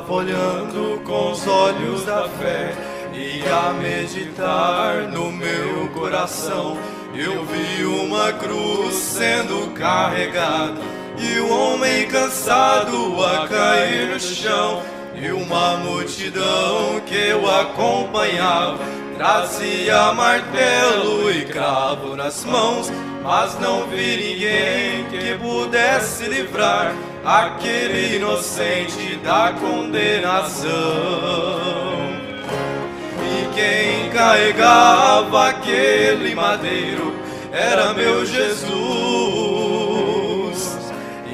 estava olhando com os olhos da fé e a meditar no meu coração, eu vi uma cruz sendo carregada e o homem cansado a cair no chão, e uma multidão que eu acompanhava trazia martelo e cravo nas mãos, mas não vi ninguém que pudesse livrar aquele inocente da condenação. E quem carregava aquele madeiro era meu Jesus,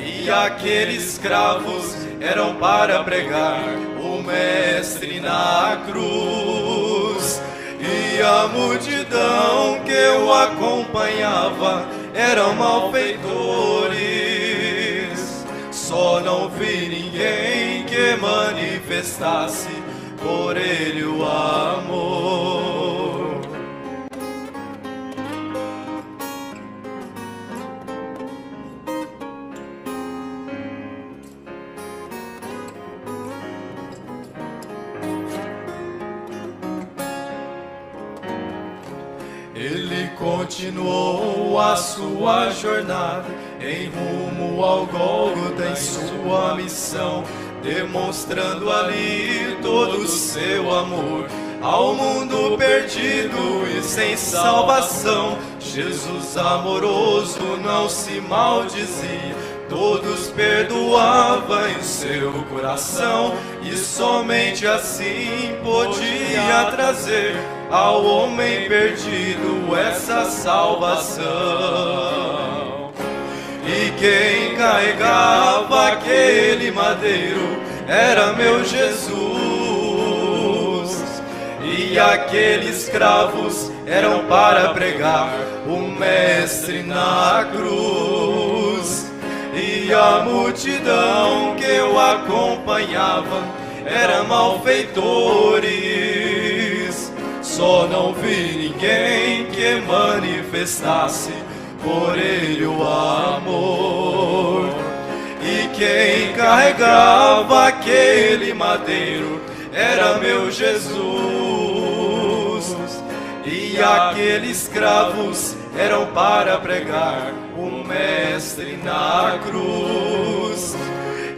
e aqueles cravos eram para pregar o Mestre na cruz. E a multidão que eu acompanhava eram malfeitores, só não vi ninguém que manifestasse por ele o amor. Ele continuou a sua jornada em rumo ao Gólgota em sua missão, demonstrando ali todo o seu amor ao mundo perdido e sem salvação. Jesus amoroso não se maldizia, todos perdoava em seu coração, e somente assim podia trazer ao homem perdido essa salvação. E quem carregava aquele madeiro era meu Jesus, e aqueles cravos eram para pregar o Mestre na cruz. E a multidão que eu acompanhava era malfeitores, só não vi ninguém que manifestasse por ele o amor. E quem carregava aquele madeiro era meu Jesus, e aqueles cravos eram para pregar o Mestre na cruz.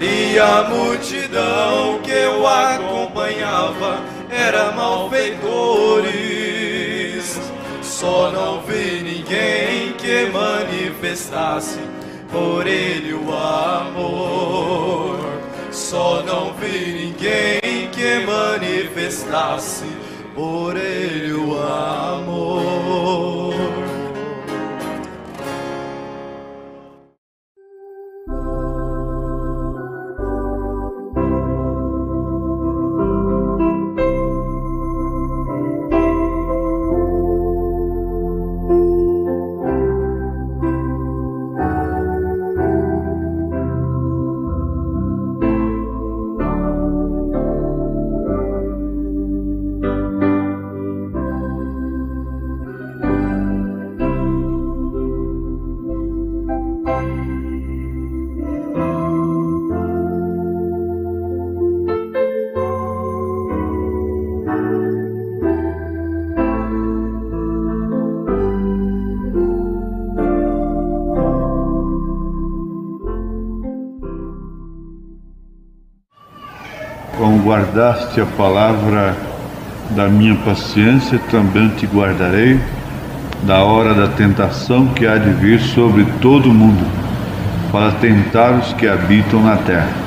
E a multidão que eu acompanhava era malfeitores, só não vi ninguém que manifestasse por ele o amor. Só não vi ninguém que manifestasse por ele o amor. Como guardaste a palavra da minha paciência, também te guardarei da hora da tentação que há de vir sobre todo o mundo, para tentar os que habitam na terra.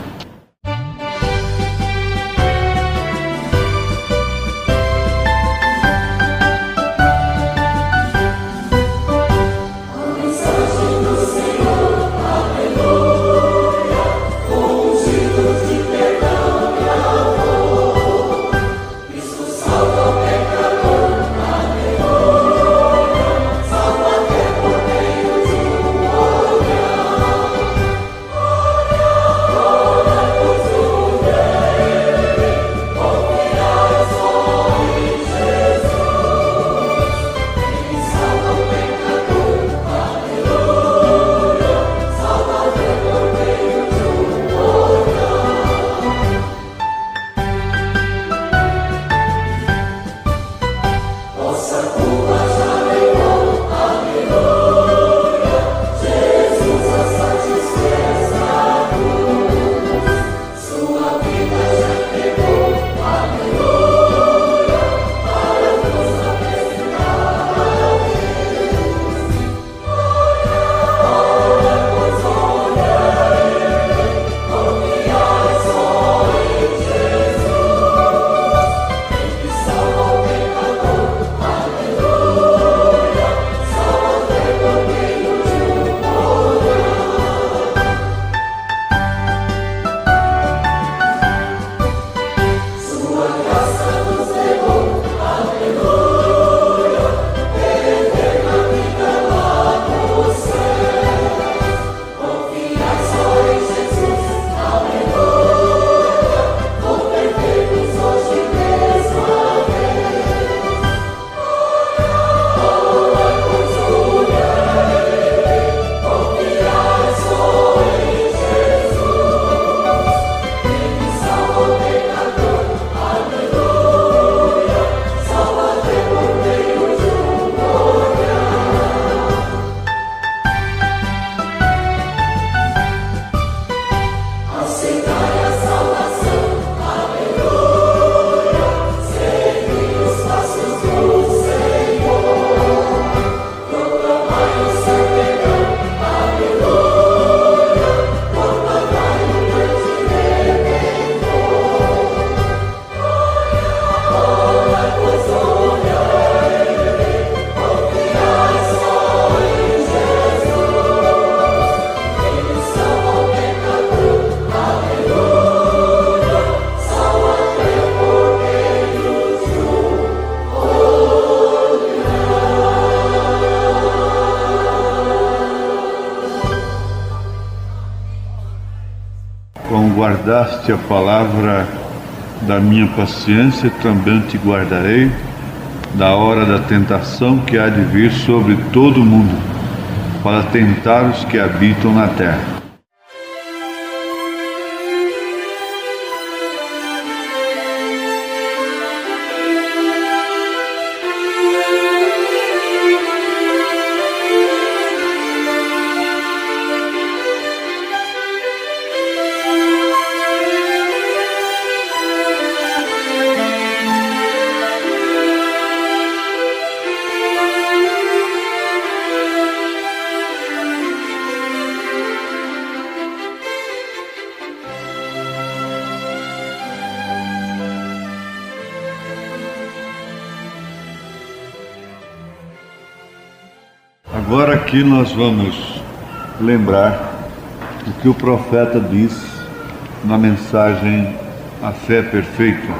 Oh Como guardaste a palavra da minha paciência, também te guardarei da hora da tentação que há de vir sobre todo o mundo, para tentar os que habitam na terra. Agora aqui nós vamos lembrar o que o profeta diz na mensagem A Fé Perfeita,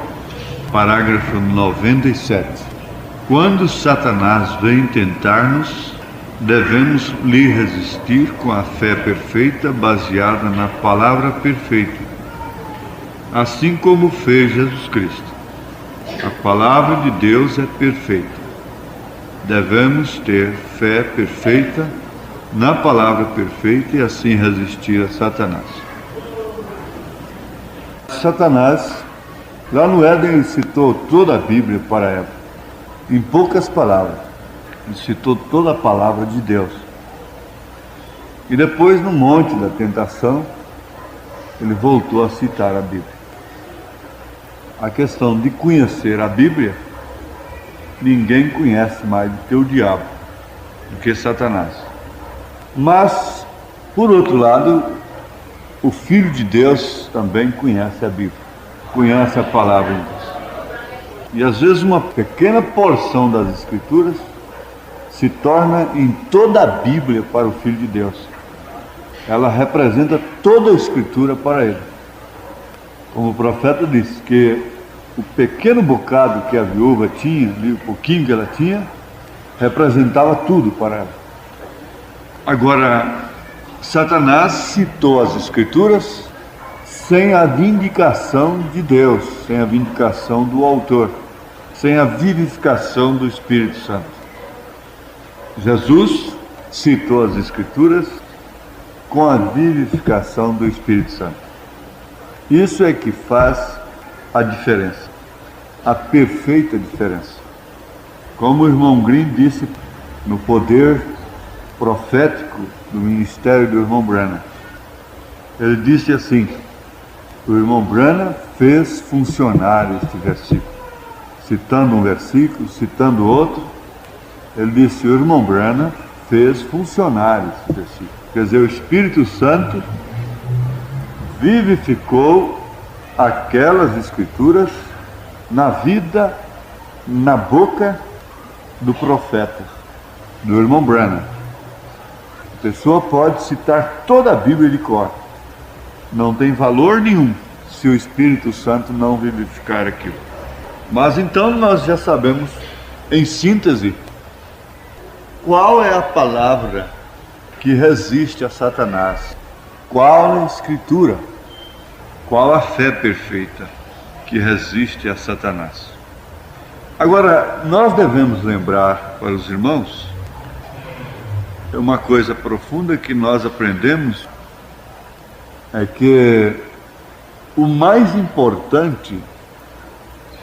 parágrafo 97. Quando Satanás vem tentar-nos, devemos lhe resistir com a fé perfeita baseada na palavra perfeita, assim como fez Jesus Cristo. A palavra de Deus é perfeita. Devemos ter fé perfeita na palavra perfeita e assim resistir a Satanás. Satanás, lá no Éden, ele citou toda a Bíblia para ela, em poucas palavras. Ele citou toda a palavra de Deus. E depois, no monte da tentação, ele voltou a citar a Bíblia. A questão de conhecer a Bíblia, ninguém conhece mais do que o diabo, do que Satanás. Mas, por outro lado, o Filho de Deus também conhece a Bíblia, conhece a palavra de Deus. E às vezes uma pequena porção das Escrituras se torna em toda a Bíblia para o Filho de Deus. Ela representa toda a Escritura para ele. Como o profeta disse, que o pequeno bocado que a viúva tinha, o pouquinho que ela tinha, representava tudo para ela. Agora, Satanás citou as Escrituras sem a vindicação de Deus, sem a vindicação do autor, sem a vivificação do Espírito Santo. Jesus citou as Escrituras com a vivificação do Espírito Santo. Isso é que faz a diferença, a perfeita diferença. Como o irmão Grimm disse no poder profético do ministério do irmão Branham, ele disse assim: o irmão Branham fez funcionar este versículo. Citando um versículo, citando outro, ele disse: o irmão Branham fez funcionar esse versículo. Quer dizer, o Espírito Santo vivificou aquelas escrituras na vida, na boca do profeta, do irmão Branham. A pessoa pode citar toda a Bíblia de cor, não tem valor nenhum se o Espírito Santo não vivificar aquilo. Mas então nós já sabemos, em síntese, qual é a palavra que resiste a Satanás, qual a escritura, qual a fé perfeita que resiste a Satanás. Agora, nós devemos lembrar para os irmãos uma coisa profunda que nós aprendemos, é que o mais importante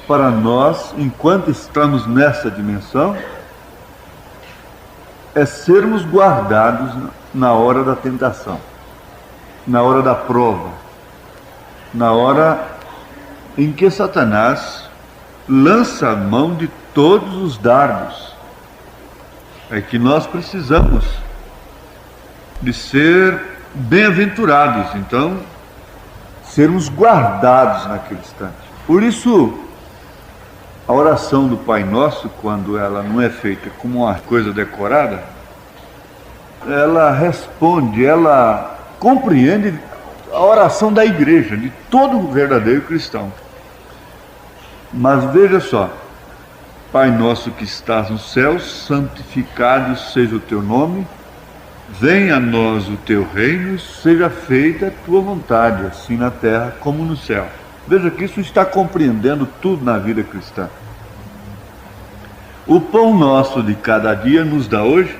para nós, enquanto estamos nessa dimensão, é sermos guardados na hora da tentação, na hora da prova, na hora em que Satanás lança a mão de todos os dardos. É que nós precisamos de ser bem-aventurados, então, sermos guardados naquele instante. Por isso, a oração do Pai Nosso, quando ela não é feita como uma coisa decorada, ela responde, ela compreende a oração da igreja, de todo verdadeiro cristão. Mas veja só: Pai nosso que estás nos céus, santificado seja o teu nome, venha a nós o teu reino, seja feita a tua vontade, assim na terra como no céu. Veja que isso está compreendendo tudo na vida cristã. O pão nosso de cada dia nos dá hoje,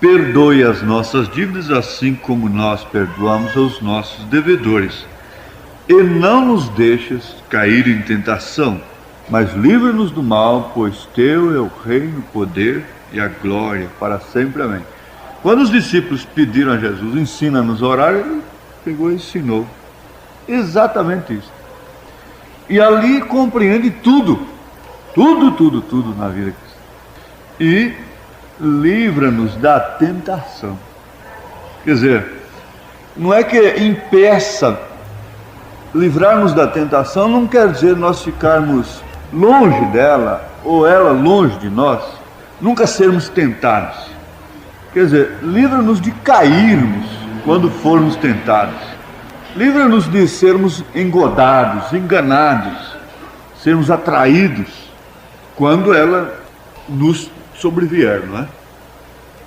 perdoe as nossas dívidas, assim como nós perdoamos aos nossos devedores. E não nos deixes cair em tentação, mas livra-nos do mal, pois teu é o reino, o poder e a glória para sempre. Amém. Quando os discípulos pediram a Jesus, ensina-nos a orar, ele pegou e ensinou exatamente isso. E ali compreende tudo na vida cristã. E livra-nos da tentação. Quer dizer, não é que impeça. Livrar-nos da tentação não quer dizer nós ficarmos longe dela, ou ela longe de nós, nunca sermos tentados. Quer dizer, livra-nos de cairmos quando formos tentados. Livra-nos de sermos engodados, enganados, sermos atraídos quando ela nos sobrevier, não é?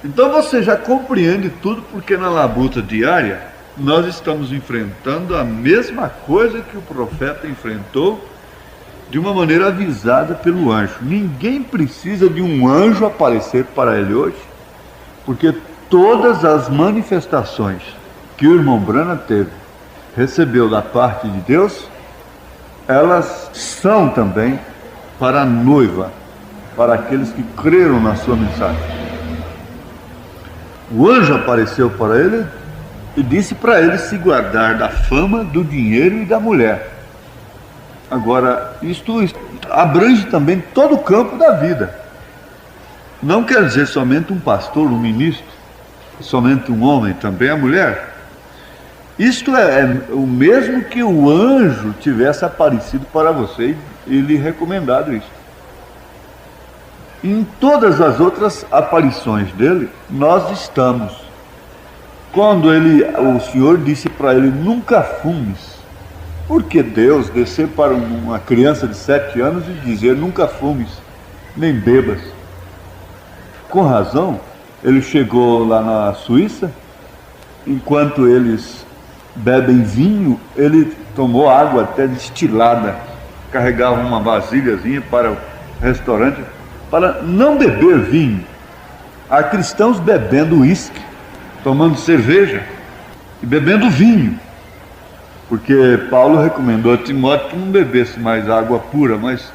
Então você já compreende tudo, porque na labuta diária nós estamos enfrentando a mesma coisa que o profeta enfrentou, de uma maneira avisada pelo anjo. Ninguém precisa de um anjo aparecer para ele hoje, porque todas as manifestações que o irmão Branham recebeu da parte de Deus, elas são também para a noiva, para aqueles que creram na sua mensagem. O anjo apareceu para ele e disse para ele se guardar da fama, do dinheiro e da mulher. Agora, isto abrange também todo o campo da vida. Não quer dizer somente um pastor, um ministro, somente um homem, também a mulher. Isto é o mesmo que o anjo tivesse aparecido para você e lhe recomendado isso. Em todas as outras aparições dele, nós estamos. Quando o Senhor disse para ele, nunca fumes. Por que Deus descer para uma criança de 7 anos e dizer, nunca fumes, nem bebas? Com razão, ele chegou lá na Suíça, enquanto eles bebem vinho, ele tomou água até destilada, carregava uma vasilhazinha para o restaurante, para não beber vinho. Há cristãos bebendo uísque, tomando cerveja e bebendo vinho, porque Paulo recomendou a Timóteo que não bebesse mais água pura, mas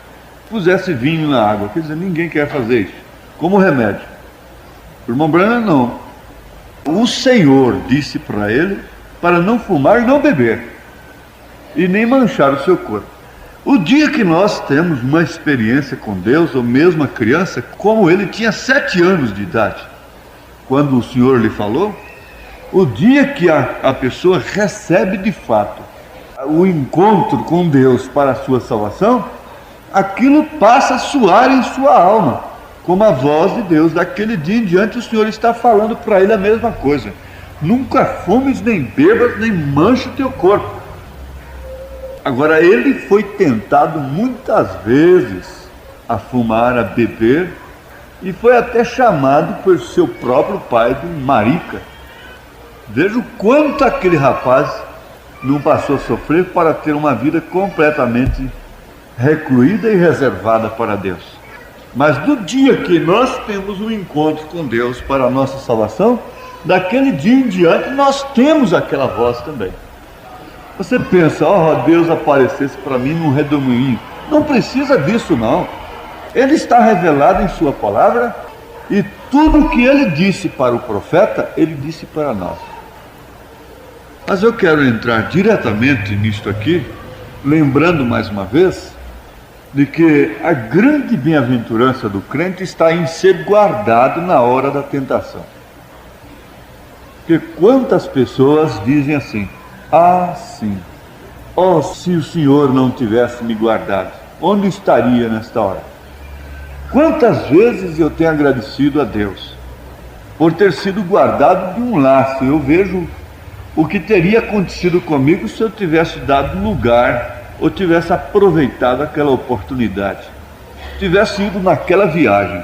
pusesse vinho na água. Quer dizer, ninguém quer fazer isso, como remédio. O irmão Branham não. O Senhor disse para ele para não fumar e não beber, e nem manchar o seu corpo. O dia que nós temos uma experiência com Deus, ou mesmo a criança, como ele tinha 7 anos de idade, quando o Senhor lhe falou, o dia que a pessoa recebe de fato o encontro com Deus para a sua salvação, aquilo passa a soar em sua alma, como a voz de Deus. Daquele dia em diante o Senhor está falando para ele a mesma coisa: nunca fumes, nem bebas, nem manche o teu corpo. Agora, ele foi tentado muitas vezes a fumar, a beber, e foi até chamado por seu próprio pai de marica. Veja o quanto aquele rapaz não passou a sofrer para ter uma vida completamente recluída e reservada para Deus. Mas do dia que nós temos um encontro com Deus para a nossa salvação, daquele dia em diante nós temos aquela voz também. Você pensa, Deus aparecesse para mim num redemoinho. Não precisa disso não. Ele está revelado em sua palavra, e tudo o que ele disse para o profeta, ele disse para nós. Mas eu quero entrar diretamente nisto aqui, lembrando mais uma vez, de que a grande bem-aventurança do crente está em ser guardado na hora da tentação. Porque quantas pessoas dizem assim: sim, se o Senhor não tivesse me guardado, onde estaria nesta hora? Quantas vezes eu tenho agradecido a Deus por ter sido guardado de um laço. Eu vejo o que teria acontecido comigo se eu tivesse dado lugar, ou tivesse aproveitado aquela oportunidade, tivesse ido naquela viagem,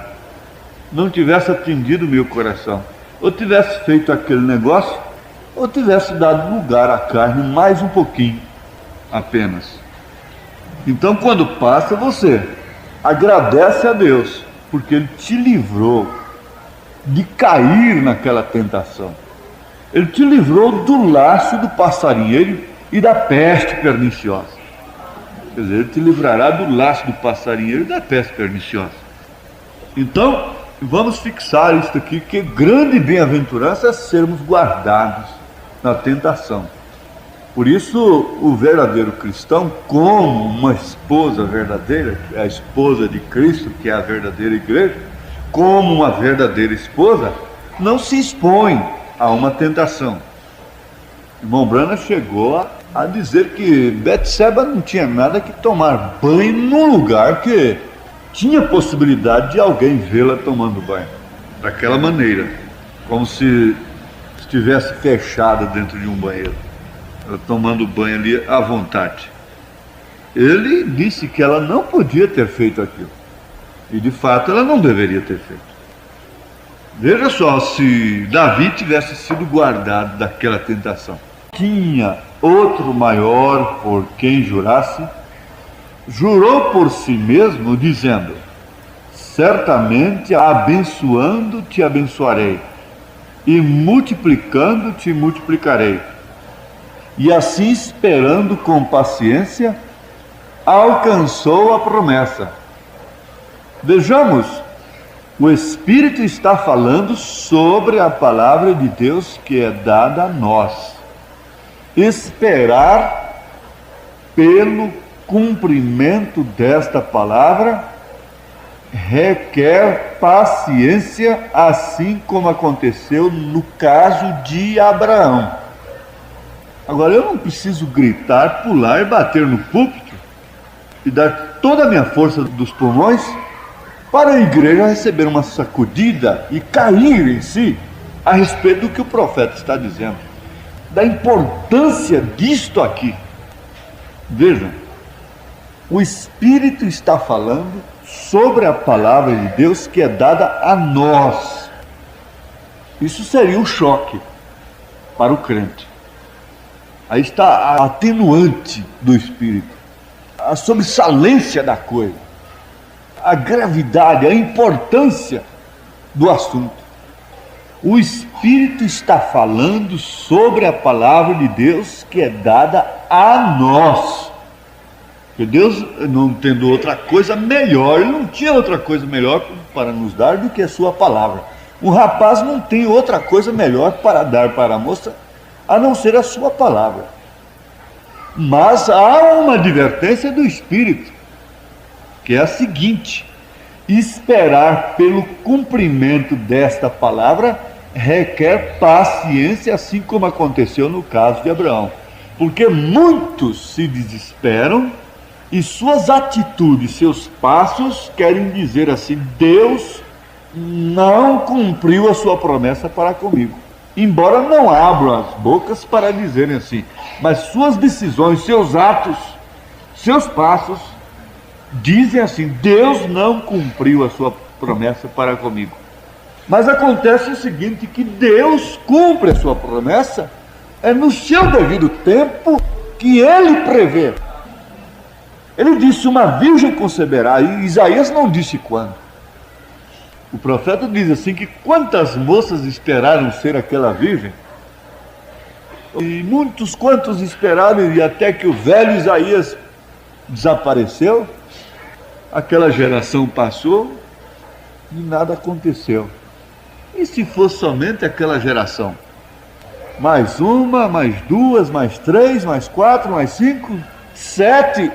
não tivesse atendido o meu coração, ou tivesse feito aquele negócio, ou tivesse dado lugar à carne mais um pouquinho apenas. Então, quando passa, você agradece a Deus, porque Ele te livrou de cair naquela tentação. Ele te livrou do laço do passarinheiro e da peste perniciosa. Quer dizer, Ele te livrará do laço do passarinheiro e da peste perniciosa. Então, vamos fixar isto aqui, que grande bem-aventurança é sermos guardados na tentação. Por isso, o verdadeiro cristão, como uma esposa verdadeira, a esposa de Cristo, que é a verdadeira igreja, como uma verdadeira esposa, não se expõe a uma tentação. O irmão Branham chegou a dizer que Betseba não tinha nada que tomar banho num lugar que tinha possibilidade de alguém vê-la tomando banho, daquela maneira, como se estivesse fechada dentro de um banheiro, ela tomando banho ali à vontade. Ele disse que ela não podia ter feito aquilo, e de fato ela não deveria ter feito. Veja só, se Davi tivesse sido guardado daquela tentação, tinha outro maior por quem jurasse, jurou por si mesmo, dizendo: certamente abençoando te abençoarei, e multiplicando te multiplicarei. E assim, esperando com paciência, alcançou a promessa. Vejamos, o Espírito está falando sobre a palavra de Deus que é dada a nós. Esperar pelo cumprimento desta palavra requer paciência, assim como aconteceu no caso de Abraão. Agora, eu não preciso gritar, pular e bater no púlpito e dar toda a minha força dos pulmões para a igreja receber uma sacudida e cair em si a respeito do que o profeta está dizendo, da importância disto aqui. Vejam, o Espírito está falando sobre a palavra de Deus que é dada a nós. Isso seria um choque para o crente. Aí está a atenuante do Espírito, a sobressalência da coisa, a gravidade, a importância do assunto. O Espírito está falando sobre a palavra de Deus que é dada a nós. Porque Deus, não tendo outra coisa melhor, Ele não tinha outra coisa melhor para nos dar do que a sua palavra. Um rapaz não tem outra coisa melhor para dar para a moça, a não ser a sua palavra. Mas há uma advertência do Espírito, que é a seguinte: esperar pelo cumprimento desta palavra requer paciência, assim como aconteceu no caso de Abraão. Porque muitos se desesperam e suas atitudes, seus passos querem dizer assim: Deus não cumpriu a sua promessa para comigo. Embora não abram as bocas para dizerem assim, mas suas decisões, seus atos, seus passos dizem assim: Deus não cumpriu a sua promessa para comigo. Mas acontece o seguinte, que Deus cumpre a sua promessa no seu devido tempo que Ele prevê. Ele disse: uma virgem conceberá, e Isaías não disse quando. O profeta diz assim que quantas moças esperaram ser aquela virgem, e muitos quantos esperaram, e até que o velho Isaías desapareceu, aquela geração passou e nada aconteceu. E se fosse somente aquela geração? Mais uma, mais duas, mais três, mais quatro, mais cinco, 7,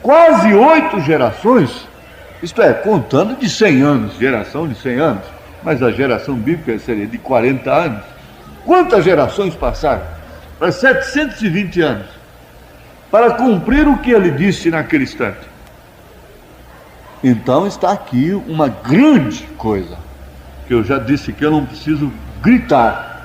quase 8 gerações, isto é, contando de 100 anos, geração de 100 anos, mas a geração bíblica seria de 40 anos. Quantas gerações passaram? Para 720 anos, para cumprir o que ele disse naquele instante. Então está aqui uma grande coisa, que eu já disse que eu não preciso gritar.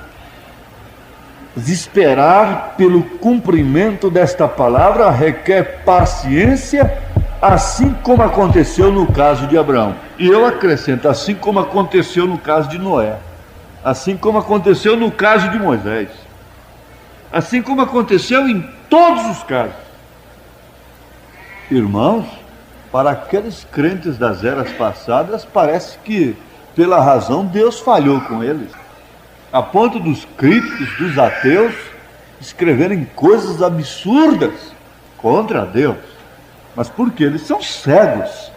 Esperar pelo cumprimento desta palavra requer paciência, assim como aconteceu no caso de Abraão. E eu acrescento, assim como aconteceu no caso de Noé, assim como aconteceu no caso de Moisés, assim como aconteceu em todos os casos. Irmãos, para aqueles crentes das eras passadas, parece que, pela razão, Deus falhou com eles, a ponto dos críticos, dos ateus, escreverem coisas absurdas contra Deus. Mas porque eles são cegos.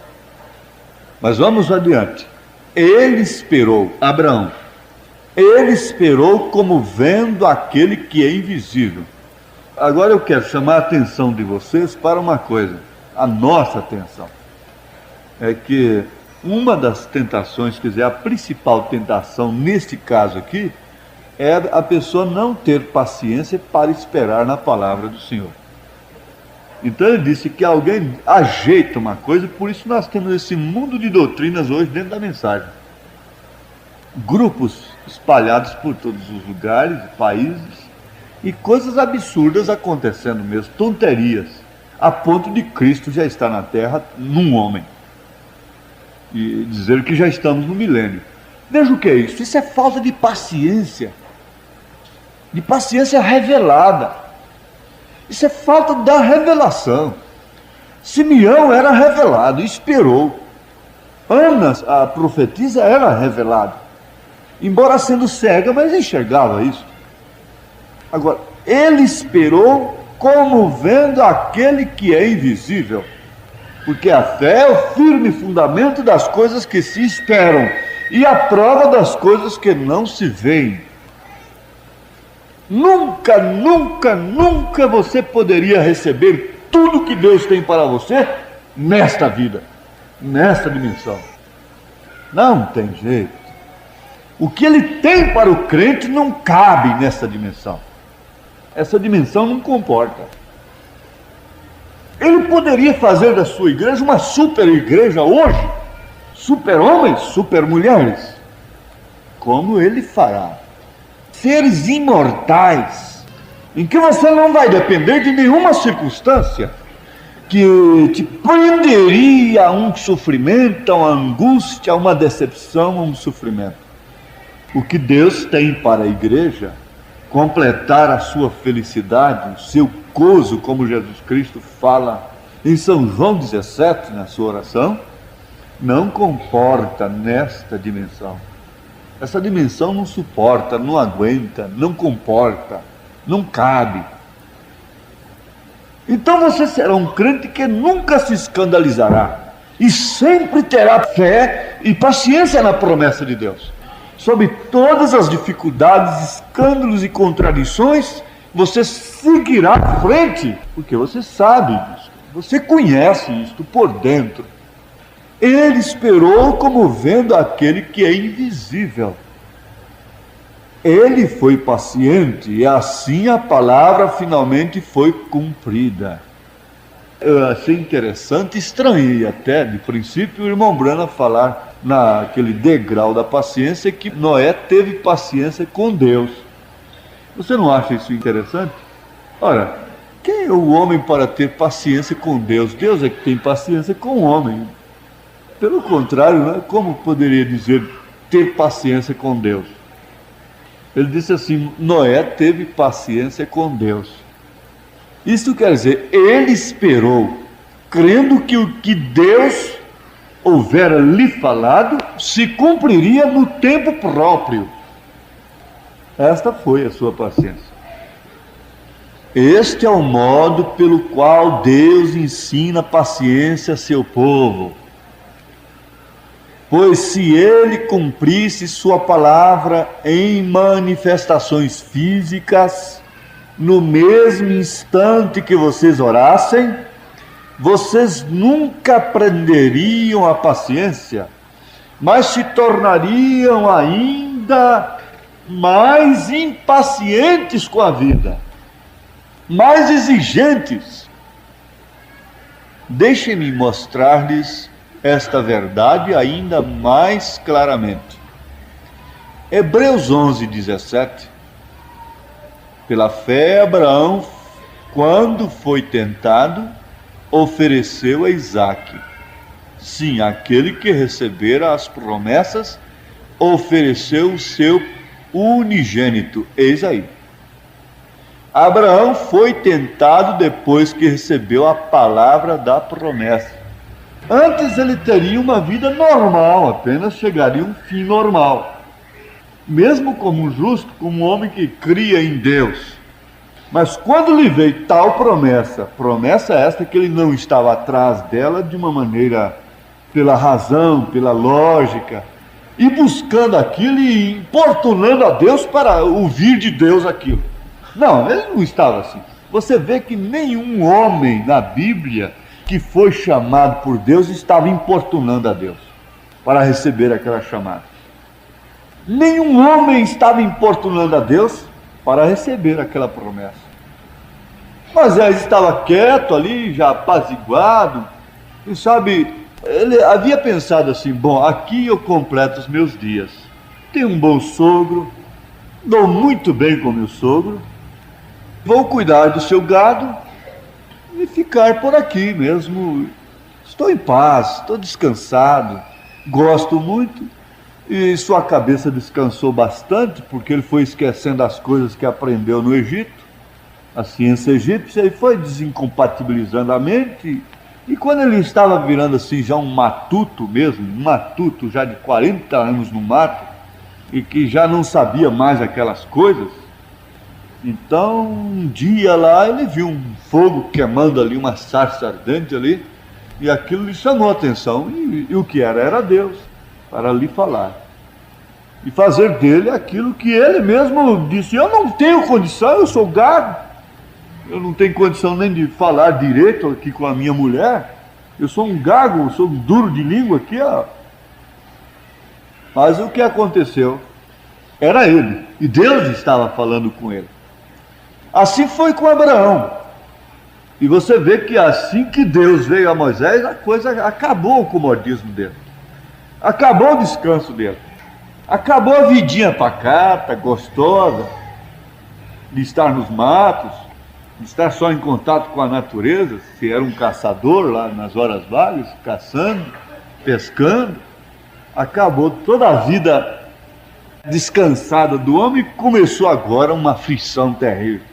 Mas vamos adiante. Ele esperou, Abraão, ele esperou como vendo aquele que é invisível. Agora eu quero chamar a atenção de vocês para uma coisa, a nossa atenção. É que uma das tentações, quer dizer, a principal tentação neste caso aqui, é a pessoa não ter paciência para esperar na palavra do Senhor. Então ele disse que alguém ajeita uma coisa, por isso nós temos esse mundo de doutrinas hoje dentro da mensagem. Grupos espalhados por todos os lugares, países, e coisas absurdas acontecendo mesmo, tonterias, a ponto de Cristo já estar na terra num homem. E dizer que já estamos no milênio. Veja o que é isso. Isso é falta de paciência revelada. Isso é falta da revelação. Simeão era revelado, esperou. Ana, a profetisa, era revelada, embora sendo cega, mas enxergava isso. Agora, ele esperou como vendo aquele que é invisível, porque a fé é o firme fundamento das coisas que se esperam e a prova das coisas que não se veem. Nunca, nunca, nunca você poderia receber tudo que Deus tem para você nesta vida, nesta dimensão. Não tem jeito. O que Ele tem para o crente não cabe nessa dimensão. Essa dimensão não comporta. Ele poderia fazer da sua igreja uma super igreja hoje, super homens, super mulheres, como Ele fará. Seres imortais, em que você não vai depender de nenhuma circunstância que te prenderia a um sofrimento, a uma angústia, a uma decepção, a um sofrimento. O que Deus tem para a igreja, completar a sua felicidade, o seu gozo, como Jesus Cristo fala em São João 17, na sua oração, não comporta nesta dimensão. Essa dimensão não suporta, não aguenta, não comporta, não cabe. Então você será um crente que nunca se escandalizará e sempre terá fé e paciência na promessa de Deus. Sob todas as dificuldades, escândalos e contradições, você seguirá à frente, porque você sabe disso, você conhece isto por dentro. Ele esperou como vendo aquele que é invisível. Ele foi paciente e assim a palavra finalmente foi cumprida. Eu achei interessante, estranhei até de princípio o irmão Branham falar naquele degrau da paciência que Noé teve paciência com Deus. Você não acha isso interessante? Ora, quem é o homem para ter paciência com Deus? Deus é que tem paciência com o homem. Pelo contrário, né? Como poderia dizer ter paciência com Deus? Ele disse assim: Noé teve paciência com Deus. Isso quer dizer, ele esperou, crendo que o que Deus houvera lhe falado se cumpriria no tempo próprio. Esta foi a sua paciência. Este é o modo pelo qual Deus ensina paciência a seu povo. Pois se ele cumprisse sua palavra em manifestações físicas, no mesmo instante que vocês orassem, vocês nunca aprenderiam a paciência, mas se tornariam ainda mais impacientes com a vida, mais exigentes. Deixem-me mostrar-lhes esta verdade ainda mais claramente. Hebreus 11:17. Pela fé, Abraão, quando foi tentado, ofereceu a Isaque. Sim, aquele que recebera as promessas, ofereceu o seu unigênito. Eis aí. Abraão foi tentado depois que recebeu a palavra da promessa. Antes ele teria uma vida normal, apenas chegaria a um fim normal. Mesmo como um justo, como um homem que cria em Deus. Mas quando lhe veio tal promessa esta que ele não estava atrás dela de uma maneira pela razão, pela lógica, e buscando aquilo e importunando a Deus para ouvir de Deus aquilo. Não, ele não estava assim. Você vê que nenhum homem na Bíblia que foi chamado por Deus estava importunando a Deus para receber aquela chamada. Nenhum homem estava importunando a Deus para receber aquela promessa. Mas ele estava quieto ali, já apaziguado, e sabe, ele havia pensado assim: bom, aqui eu completo os meus dias. Tenho um bom sogro, dou muito bem com meu sogro, vou cuidar do seu gado e ficar por aqui mesmo. Estou em paz, estou descansado, gosto muito. E sua cabeça descansou bastante, porque ele foi esquecendo as coisas que aprendeu no Egito, a ciência egípcia, e foi desincompatibilizando a mente. E quando ele estava virando assim já um matuto mesmo, um matuto já de 40 anos no mato, e que já não sabia mais aquelas coisas, então um dia lá ele viu um fogo queimando ali, uma sarça ardente ali, e aquilo lhe chamou a atenção, e o que era? Era Deus, para lhe falar, e fazer dele aquilo que ele mesmo disse: eu não tenho condição, eu sou gado, eu não tenho condição nem de falar direito aqui com a minha mulher, eu sou um gago, eu sou um duro de língua aqui, ó. Mas o que aconteceu? Era ele, e Deus estava falando com ele. Assim foi com Abraão. E você vê que assim que Deus veio a Moisés, a coisa acabou, o comodismo dele, acabou o descanso dele, acabou a vidinha pacata, gostosa, de estar nos matos, de estar só em contato com a natureza, se era um caçador lá nas horas vagas, caçando, pescando. Acabou toda a vida descansada do homem e começou agora uma aflição terrível.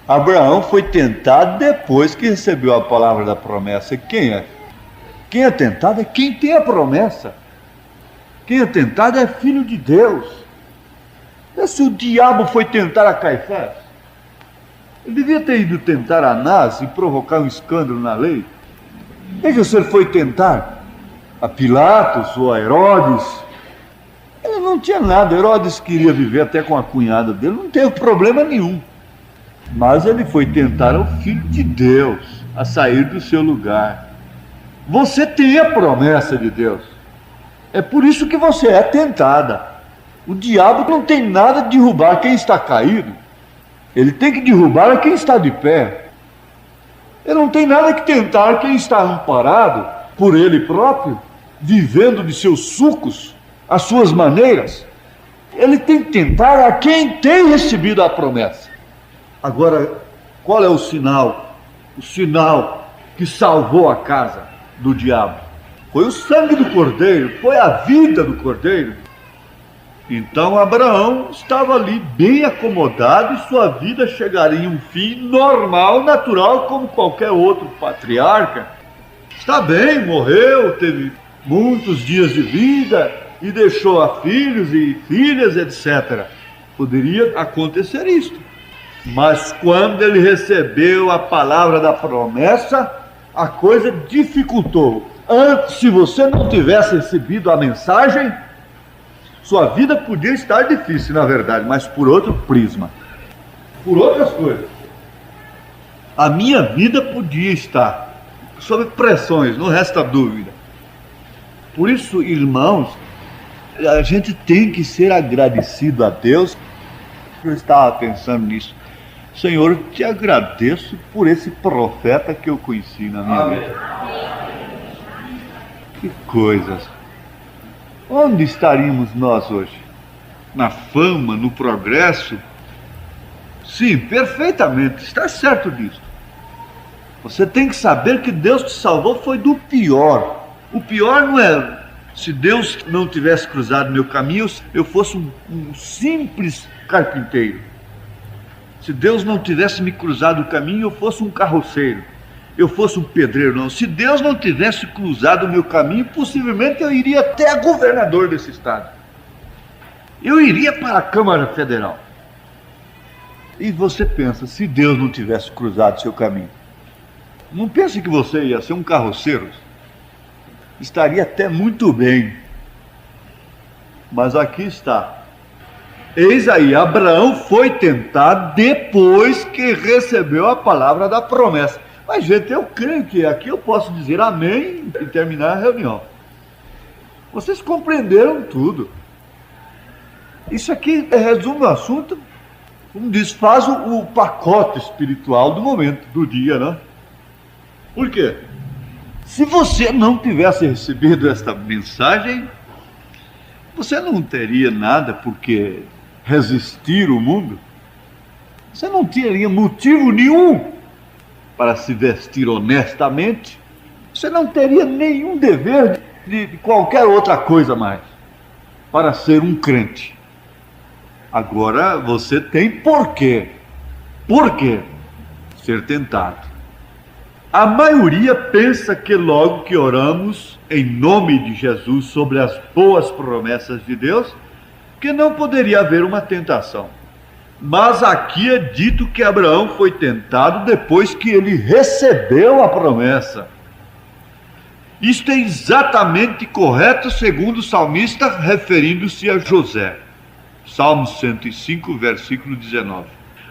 Abraão foi tentado depois que recebeu a palavra da promessa. Quem é? Quem é tentado é quem tem a promessa. Quem é tentado é filho de Deus. E se o diabo foi tentar a Caifás, Ele devia ter ido tentar Anás e provocar um escândalo na lei. Veja se ele foi tentar a Pilatos ou a Herodes. Ele não tinha nada. Herodes queria viver até com a cunhada dele, não teve problema nenhum. Mas ele foi tentar o Filho de Deus a sair do seu lugar. Você tem a promessa de Deus. É por isso que você é tentada. O diabo não tem nada de derrubar quem está caído. Ele tem que derrubar quem está de pé. Ele não tem nada que tentar quem está amparado por ele próprio, vivendo de seus sucos, as suas maneiras. Ele tem que tentar a quem tem recebido a promessa. Agora, qual é o sinal? O sinal que salvou a casa do diabo foi o sangue do Cordeiro, foi a vida do Cordeiro. Então Abraão estava ali bem acomodado e sua vida chegaria a um fim normal, natural, como qualquer outro patriarca. Está bem, morreu, teve muitos dias de vida e deixou a filhos e filhas, etc. Poderia acontecer isto. Mas quando ele recebeu a palavra da promessa, a coisa dificultou. Antes, se você não tivesse recebido a mensagem, sua vida podia estar difícil, na verdade, mas por outro prisma, por outras coisas. A minha vida podia estar sob pressões, não resta dúvida. Por isso, irmãos, a gente tem que ser agradecido a Deus. Eu estava pensando nisso. Senhor, eu te agradeço por esse profeta que eu conheci na minha vida. Que coisas! Onde estaríamos nós hoje? Na fama, no progresso? Sim, perfeitamente, está certo disso. Você tem que saber que Deus te salvou foi do pior. O pior não é se Deus não tivesse cruzado meu caminho, eu fosse um simples carpinteiro. Se Deus não tivesse me cruzado o caminho, eu fosse um carroceiro. Eu fosse um pedreiro, não. Se Deus não tivesse cruzado o meu caminho, possivelmente eu iria até a governador desse estado. Eu iria para a Câmara Federal. E você pensa, se Deus não tivesse cruzado seu caminho, não pense que você ia ser um carroceiro. Estaria até muito bem. Mas aqui está. Eis aí, Abraão foi tentado depois que recebeu a palavra da promessa. Mas, gente, eu creio que aqui eu posso dizer amém e terminar a reunião. Vocês compreenderam tudo. Isso aqui resume o assunto, como diz, faz o pacote espiritual do momento, do dia, né? Por quê? Se você não tivesse recebido esta mensagem, você não teria nada por que resistir o mundo. Você não teria motivo nenhum para se vestir honestamente. Você não teria nenhum dever de qualquer outra coisa mais para ser um crente. Agora você tem por quê ser tentado. A maioria pensa que logo que oramos em nome de Jesus sobre as boas promessas de Deus, que não poderia haver uma tentação. Mas aqui é dito que Abraão foi tentado depois que ele recebeu a promessa. Isto é exatamente correto segundo o salmista, referindo-se a José. Salmo 105, versículo 19.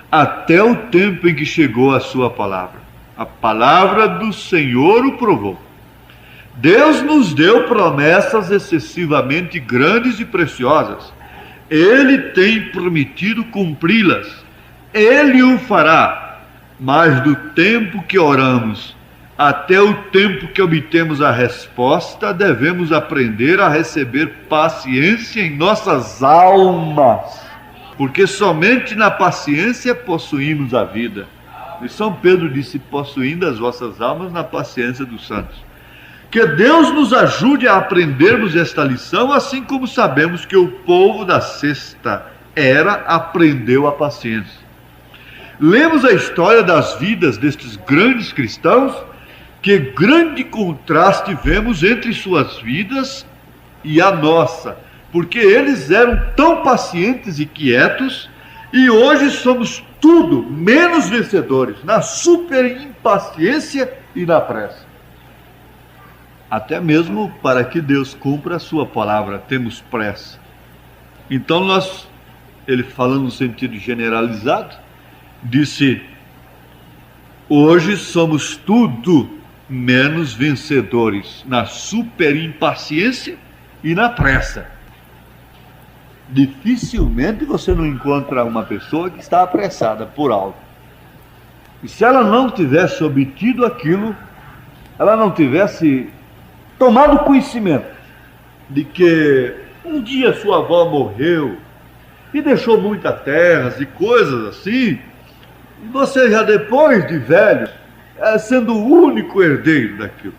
Até o tempo em que chegou a sua palavra. A palavra do Senhor o provou. Deus nos deu promessas excessivamente grandes e preciosas. Ele tem prometido cumpri-las. Ele o fará. Mas do tempo que oramos até o tempo que obtemos a resposta, devemos aprender a receber paciência em nossas almas. Porque somente na paciência possuímos a vida. E São Pedro disse, possuindo as vossas almas na paciência dos santos. Que Deus nos ajude a aprendermos esta lição, assim como sabemos que o povo da sexta era aprendeu a paciência. Lemos a história das vidas destes grandes cristãos, que grande contraste vemos entre suas vidas e a nossa, porque eles eram tão pacientes e quietos, E hoje somos tudo menos vencedores, na super impaciência e na pressa. Até mesmo para que Deus cumpra a sua palavra, temos pressa. Então ele falando no sentido generalizado, disse: hoje somos tudo menos vencedores, na super impaciência e na pressa. Dificilmente você não encontra uma pessoa que está apressada por algo. E se ela não tivesse obtido aquilo, ela não tivesse tomado conhecimento de que um dia sua avó morreu e deixou muitas terras e coisas assim, e você já depois de velho, sendo o único herdeiro daquilo.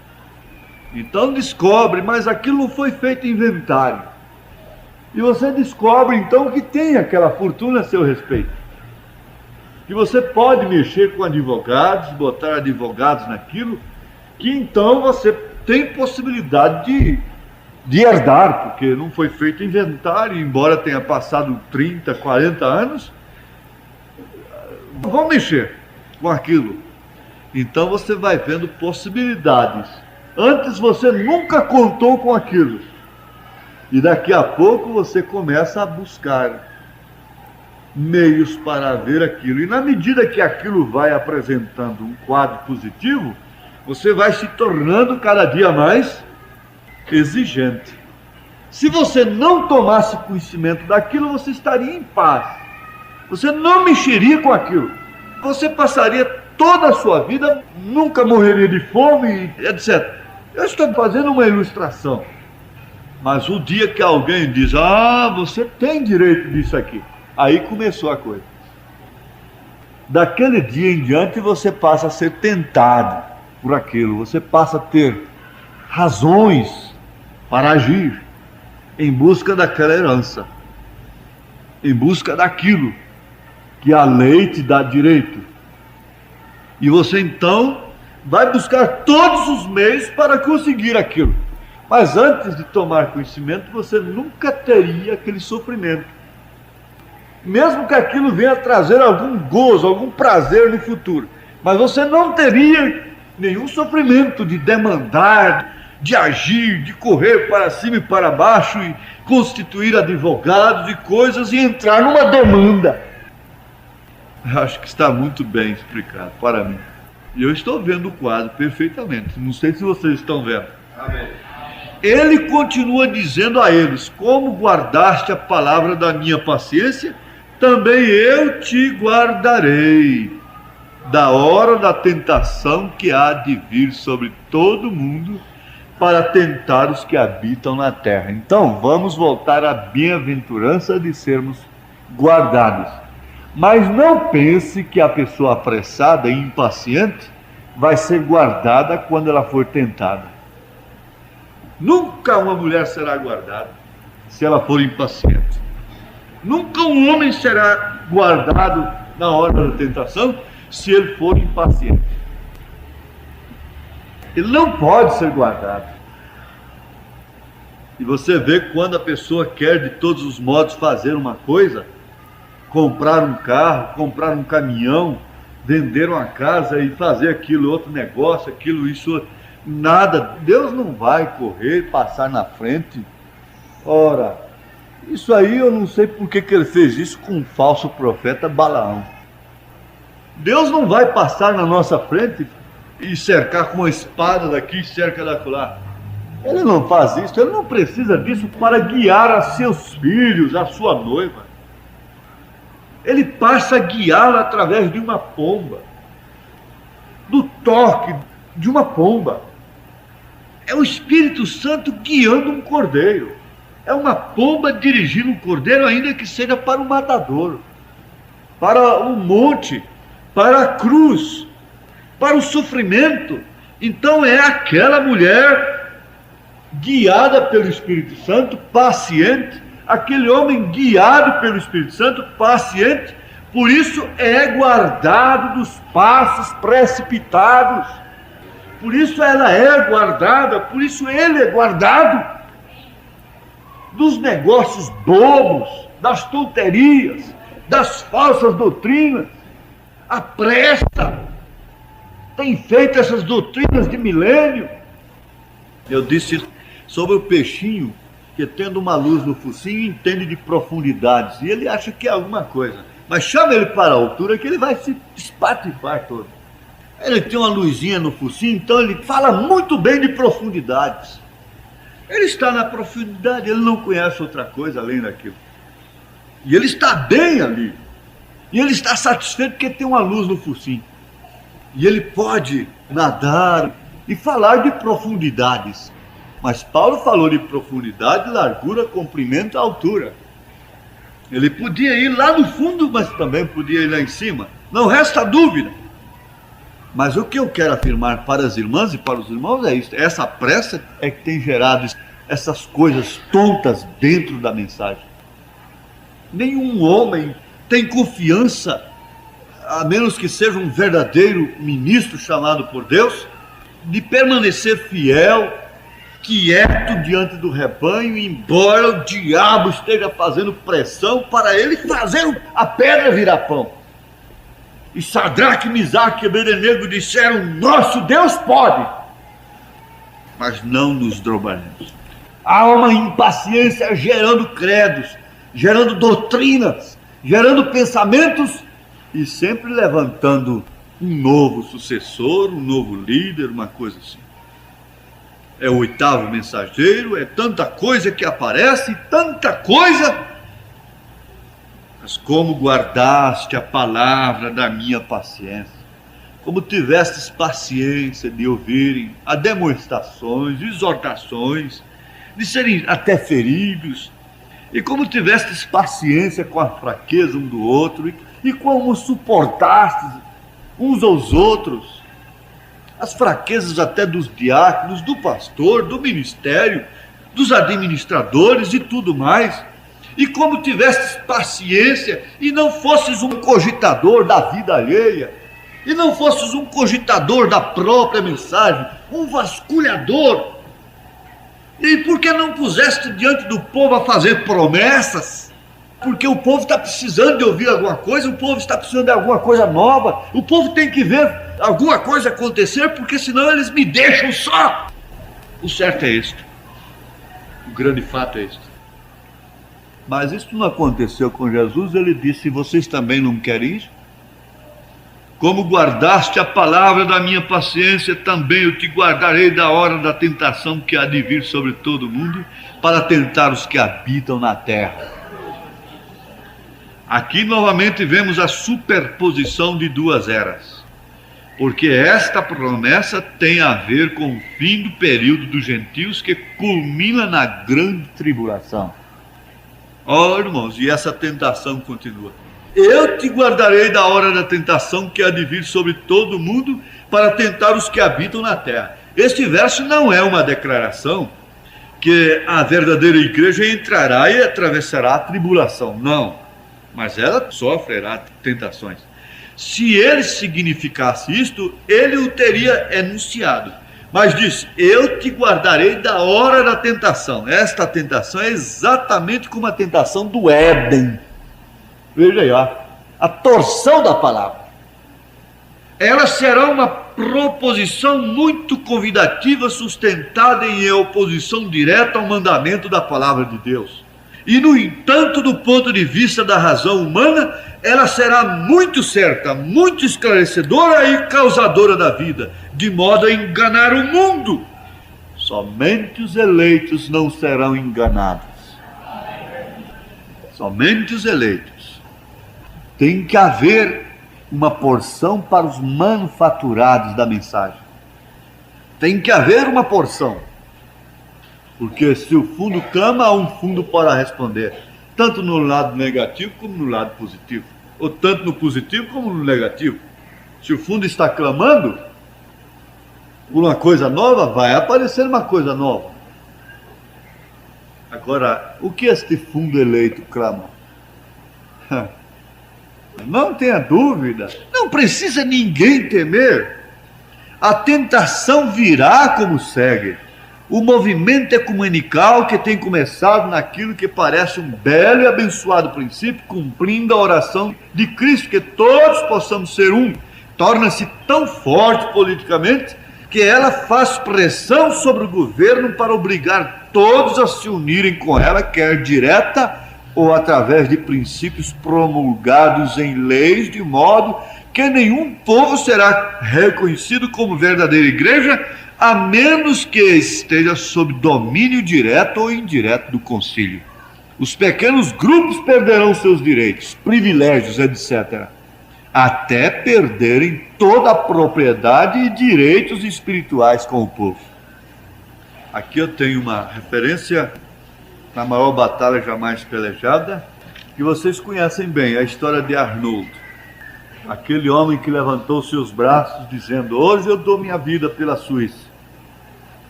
Então descobre, mas aquilo não foi feito inventário. E você descobre então que tem aquela fortuna a seu respeito. Que você pode mexer com advogados, botar advogados naquilo, que então você tem possibilidade de herdar, porque não foi feito inventário, embora tenha passado 30, 40 anos, vão mexer com aquilo. Então você vai vendo possibilidades. Antes você nunca contou com aquilo. E daqui a pouco você começa a buscar meios para ver aquilo. E na medida que aquilo vai apresentando um quadro positivo, você vai se tornando cada dia mais exigente. Se você não tomasse conhecimento daquilo, você estaria em paz. Você não mexeria com aquilo. Você passaria toda a sua vida, nunca morreria de fome, etc. Eu estou fazendo uma ilustração. Mas o dia que alguém diz: você tem direito disso aqui, aí começou a coisa. Daquele dia em diante você passa a ser tentado por aquilo, você passa a ter razões para agir em busca daquela herança, em busca daquilo que a lei te dá direito. E você então vai buscar todos os meios para conseguir aquilo. Mas antes de tomar conhecimento, você nunca teria aquele sofrimento. Mesmo que aquilo venha trazer algum gozo, algum prazer no futuro. Mas você não teria nenhum sofrimento de demandar, de agir, de correr para cima e para baixo e constituir advogados e coisas e entrar numa demanda. Acho que está muito bem explicado para mim. E eu estou vendo o quadro perfeitamente. Não sei se vocês estão vendo. Amém. Ele continua dizendo a eles: como guardaste a palavra da minha paciência, também eu te guardarei da hora da tentação que há de vir sobre todo mundo para tentar os que habitam na terra. Então vamos voltar à bem-aventurança de sermos guardados. Mas não pense que a pessoa apressada e impaciente vai ser guardada quando ela for tentada. Nunca uma mulher será guardada se ela for impaciente. Nunca um homem será guardado na hora da tentação se ele for impaciente. Ele não pode ser guardado. E você vê quando a pessoa quer de todos os modos fazer uma coisa, comprar um carro, comprar um caminhão, vender uma casa e fazer aquilo, outro negócio, aquilo, isso, nada. Deus não vai correr, passar na frente. Ora, isso aí eu não sei por que ele fez isso com o falso profeta Balaão. Deus não vai passar na nossa frente e cercar com uma espada daqui e cerca daquela. Ele não faz isso, ele não precisa disso para guiar a seus filhos, a sua noiva. Ele passa a guiá-la através de uma pomba, do toque de uma pomba. É o Espírito Santo guiando um cordeiro. É uma pomba dirigindo um cordeiro, ainda que seja para o matadouro, para o monte, para a cruz, para o sofrimento. Então é aquela mulher guiada pelo Espírito Santo, paciente, aquele homem guiado pelo Espírito Santo, paciente, por isso é guardado dos passos precipitados, por isso ela é guardada, por isso ele é guardado dos negócios bobos, das tonterias, das falsas doutrinas. A pressa tem feito essas doutrinas de milênio. Eu disse sobre o peixinho que, tendo uma luz no focinho, entende de profundidades, e ele acha que é alguma coisa, mas chama ele para a altura que ele vai se espatifar todo. Ele tem uma luzinha no focinho, então ele fala muito bem de profundidades. Ele está na profundidade, ele não conhece outra coisa além daquilo. E ele está bem ali. E ele está satisfeito porque tem uma luz no focinho. E ele pode nadar e falar de profundidades. Mas Paulo falou de profundidade, largura, comprimento e altura. Ele podia ir lá no fundo, mas também podia ir lá em cima. Não resta dúvida. Mas o que eu quero afirmar para as irmãs e para os irmãos é isso. Essa pressa é que tem gerado essas coisas tontas dentro da mensagem. Nenhum homem tem confiança, a menos que seja um verdadeiro ministro chamado por Deus, de permanecer fiel, quieto diante do rebanho, embora o diabo esteja fazendo pressão para ele fazer a pedra virar pão. E Sadraque, Misaque e Abednego disseram: nosso Deus pode, mas não nos dobraremos. Há uma impaciência gerando credos, gerando doutrinas, gerando pensamentos e sempre levantando um novo sucessor, um novo líder, uma coisa assim. É o oitavo mensageiro, é tanta coisa que aparece, tanta coisa. Mas como guardaste a palavra da minha paciência, como tivestes paciência de ouvirem a demonstrações, exortações, de serem até feridos, e como tivestes paciência com a fraqueza um do outro, e como suportastes uns aos outros, as fraquezas até dos diáconos, do pastor, do ministério, dos administradores e tudo mais, e como tivestes paciência e não fosses um cogitador da vida alheia, e não fosses um cogitador da própria mensagem, um vasculhador. E por que não puseste diante do povo a fazer promessas? Porque o povo está precisando de ouvir alguma coisa, o povo está precisando de alguma coisa nova, o povo tem que ver alguma coisa acontecer, porque senão eles me deixam só. O certo é este. O grande fato é este. Mas isso não aconteceu com Jesus. Ele disse: vocês também não querem isso? Como guardaste a palavra da minha paciência, também eu te guardarei da hora da tentação que há de vir sobre todo o mundo, para tentar os que habitam na terra. Aqui novamente vemos a superposição de duas eras, porque esta promessa tem a ver com o fim do período dos gentios, que culmina na grande tribulação. Irmãos, e essa tentação continua. Eu te guardarei da hora da tentação que há de vir sobre todo o mundo, para tentar os que habitam na terra. Este verso não é uma declaração que a verdadeira igreja entrará e atravessará a tribulação, não. Mas ela sofrerá tentações. Se ele significasse isto, ele o teria enunciado. Mas diz: eu te guardarei da hora da tentação. Esta tentação é exatamente como a tentação do Éden. Veja aí, a torção da palavra. Ela será uma proposição muito convidativa, sustentada em oposição direta ao mandamento da palavra de Deus. E, no entanto, do ponto de vista da razão humana, ela será muito certa, muito esclarecedora e causadora da vida, de modo a enganar o mundo. Somente os eleitos não serão enganados. Somente os eleitos. Tem que haver uma porção para os manufaturados da mensagem. Tem que haver uma porção. Porque se o fundo clama, há um fundo para responder, tanto no lado negativo como no lado positivo, ou tanto no positivo como no negativo. Se o fundo está clamando por uma coisa nova, vai aparecer uma coisa nova. Agora, o que este fundo eleito clama? Não tenha dúvida, não precisa ninguém temer. A tentação virá como segue. o movimento ecumenical que tem começado naquilo que parece um belo e abençoado princípio, cumprindo a oração de Cristo, que todos possamos ser um, torna-se tão forte politicamente que ela faz pressão sobre o governo para obrigar todos a se unirem com ela, quer direta ou através de princípios promulgados em leis, de modo que nenhum povo será reconhecido como verdadeira igreja, a menos que esteja sob domínio direto ou indireto do concílio. Os pequenos grupos perderão seus direitos, privilégios, etc., até perderem toda a propriedade e direitos espirituais com o povo. Aqui eu tenho uma referência na maior batalha jamais pelejada, que vocês conhecem bem, a história de Arnoldo. Aquele homem que levantou seus braços dizendo: hoje eu dou minha vida pela Suíça.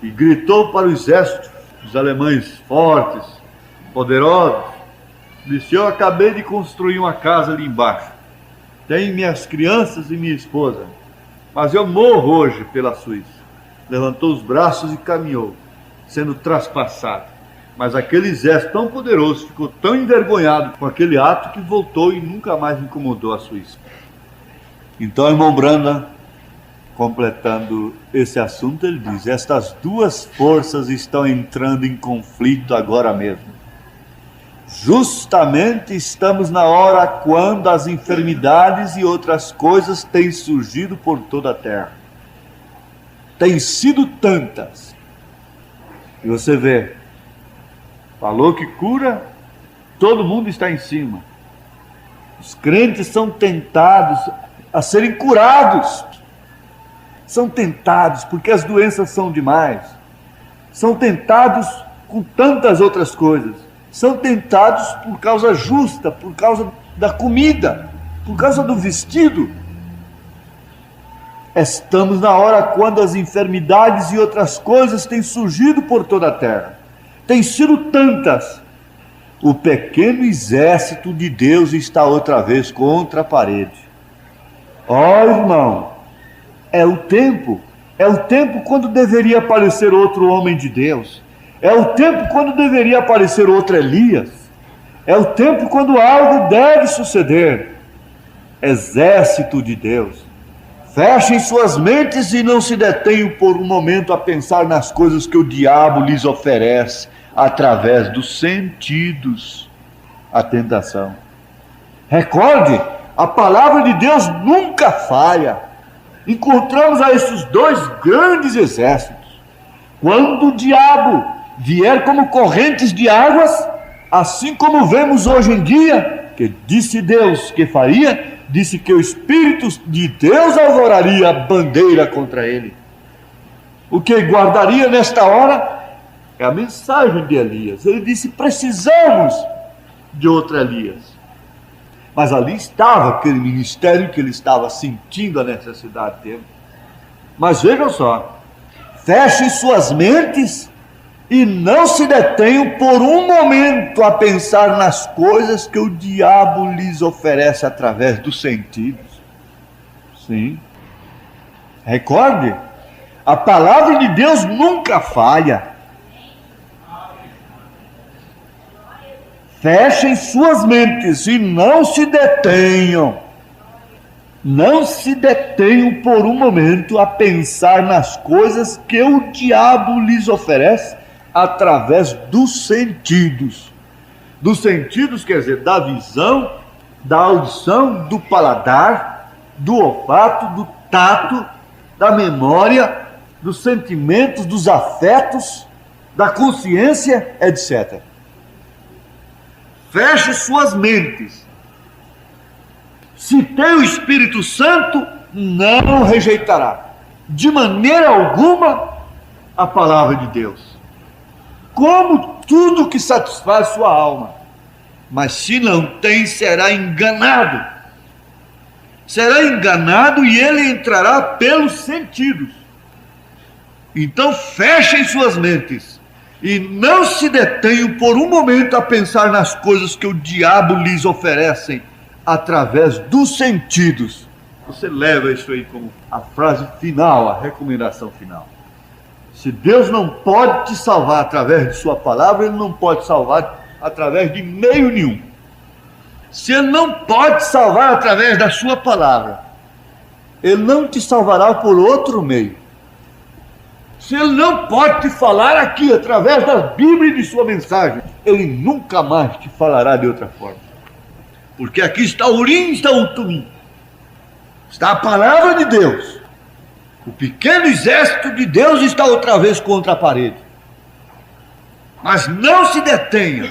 E gritou para o exército, os alemães fortes, poderosos, disse: eu acabei de construir uma casa ali embaixo, tenho minhas crianças e minha esposa, mas eu morro hoje pela Suíça. Levantou os braços e caminhou, sendo traspassado. Mas aquele exército tão poderoso ficou tão envergonhado com aquele ato que voltou e nunca mais incomodou a Suíça. Então, irmão Branda, completando esse assunto, ele diz: estas duas forças estão entrando em conflito agora mesmo. Justamente estamos na hora quando as enfermidades e outras coisas têm surgido por toda a terra. Têm sido tantas. E você vê, falou que cura, todo mundo está em cima. Os crentes são tentados a serem curados. São tentados porque as doenças são demais. São tentados com tantas outras coisas. São tentados por causa justa, por causa da comida, por causa do vestido. Estamos na hora quando as enfermidades e outras coisas têm surgido por toda a terra. Têm sido tantas. O pequeno exército de Deus está outra vez contra a parede. Ó irmão, é o tempo quando deveria aparecer outro homem de Deus. É o tempo quando deveria aparecer outro Elias. É o tempo quando algo deve suceder. Exército de Deus, fechem suas mentes e não se detenham por um momento a pensar nas coisas que o diabo lhes oferece através dos sentidos, a tentação. Recorde, a palavra de Deus nunca falha. Encontramos a esses dois grandes exércitos. Quando o diabo vier como correntes de águas, assim como vemos hoje em dia, que disse Deus que faria, disse que o Espírito de Deus alvoraria a bandeira contra ele. O que guardaria nesta hora é a mensagem de Elias. Ele disse: precisamos de outro Elias. Mas ali estava aquele ministério que ele estava sentindo a necessidade dele. Mas vejam só, fechem suas mentes e não se detenham por um momento a pensar nas coisas que o diabo lhes oferece através dos sentidos. Sim. Recorde, a palavra de Deus nunca falha. Fechem suas mentes e não se detenham. Não se detenham por um momento a pensar nas coisas que o diabo lhes oferece através dos sentidos. Dos sentidos quer dizer da visão, da audição, do paladar, do olfato, do tato, da memória, dos sentimentos, dos afetos, da consciência, etc. Feche suas mentes. Se tem o Espírito Santo, não rejeitará de maneira alguma a palavra de Deus, como tudo que satisfaz sua alma. Mas se não tem, será enganado. Será enganado e ele entrará pelos sentidos. Então fechem suas mentes e não se detenham por um momento a pensar nas coisas que o diabo lhes oferecem através dos sentidos. Você leva isso aí como a frase final, a recomendação final. Se Deus não pode te salvar através de sua palavra, Ele não pode salvar através de meio nenhum. Se Ele não pode salvar através da sua palavra, Ele não te salvará por outro meio. Se Ele não pode te falar aqui através da Bíblia e de sua mensagem, Ele nunca mais te falará de outra forma. Porque aqui está o Urim, está o Tumim. Está a palavra de Deus. O pequeno exército de Deus está outra vez contra a parede. Mas não se detenha.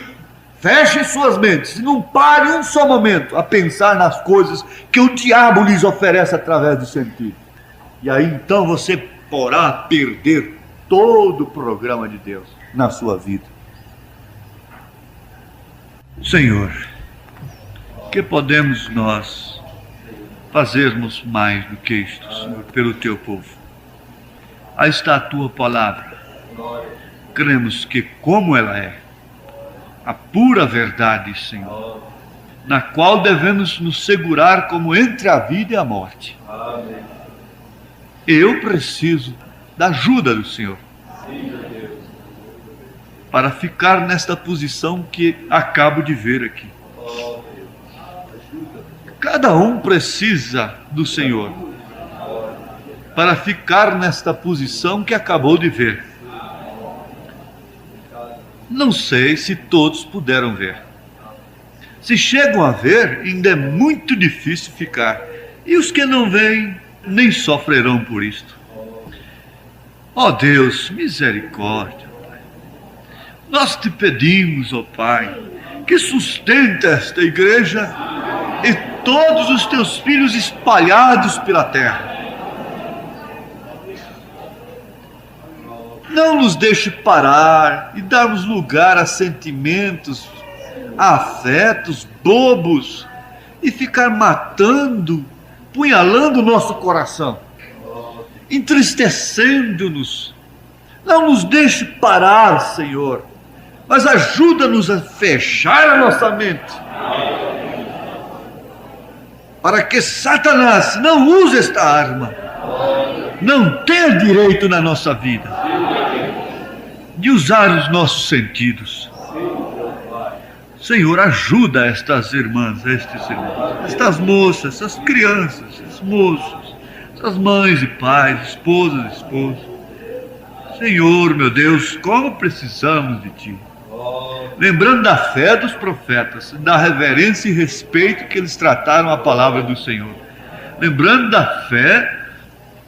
Feche suas mentes e não pare um só momento a pensar nas coisas que o diabo lhes oferece através do sentido. E aí então você poderá perder todo o programa de Deus na sua vida. Senhor, que podemos nós fazermos mais do que isto, Senhor, pelo Teu povo? Aí está a Tua palavra. Cremos que como ela é, a pura verdade, Senhor, na qual devemos nos segurar como entre a vida e a morte. Eu preciso da ajuda do Senhor para ficar nesta posição que acabo de ver aqui. Cada um precisa do Senhor para ficar nesta posição que acabou de ver. Não sei se todos puderam ver. Se chegam a ver, ainda é muito difícil ficar. E os que não veem, nem sofrerão por isto. Ó Deus, misericórdia, Pai. Nós te pedimos, ó Pai, que sustenta esta igreja e todos os teus filhos espalhados pela terra. Não nos deixe parar e darmos lugar a sentimentos, a afetos bobos e ficar matando, punhalando o nosso coração, entristecendo-nos. Não nos deixe parar, Senhor, mas ajuda-nos a fechar a nossa mente, para que Satanás não use esta arma, não tenha direito na nossa vida de usar os nossos sentidos. Senhor, ajuda estas irmãs, estes irmãos, estas moças, essas crianças, esses moços, essas mães e pais, esposas e esposos. Senhor, meu Deus, como precisamos de Ti. Lembrando da fé dos profetas, da reverência e respeito que eles trataram a palavra do Senhor. Lembrando da fé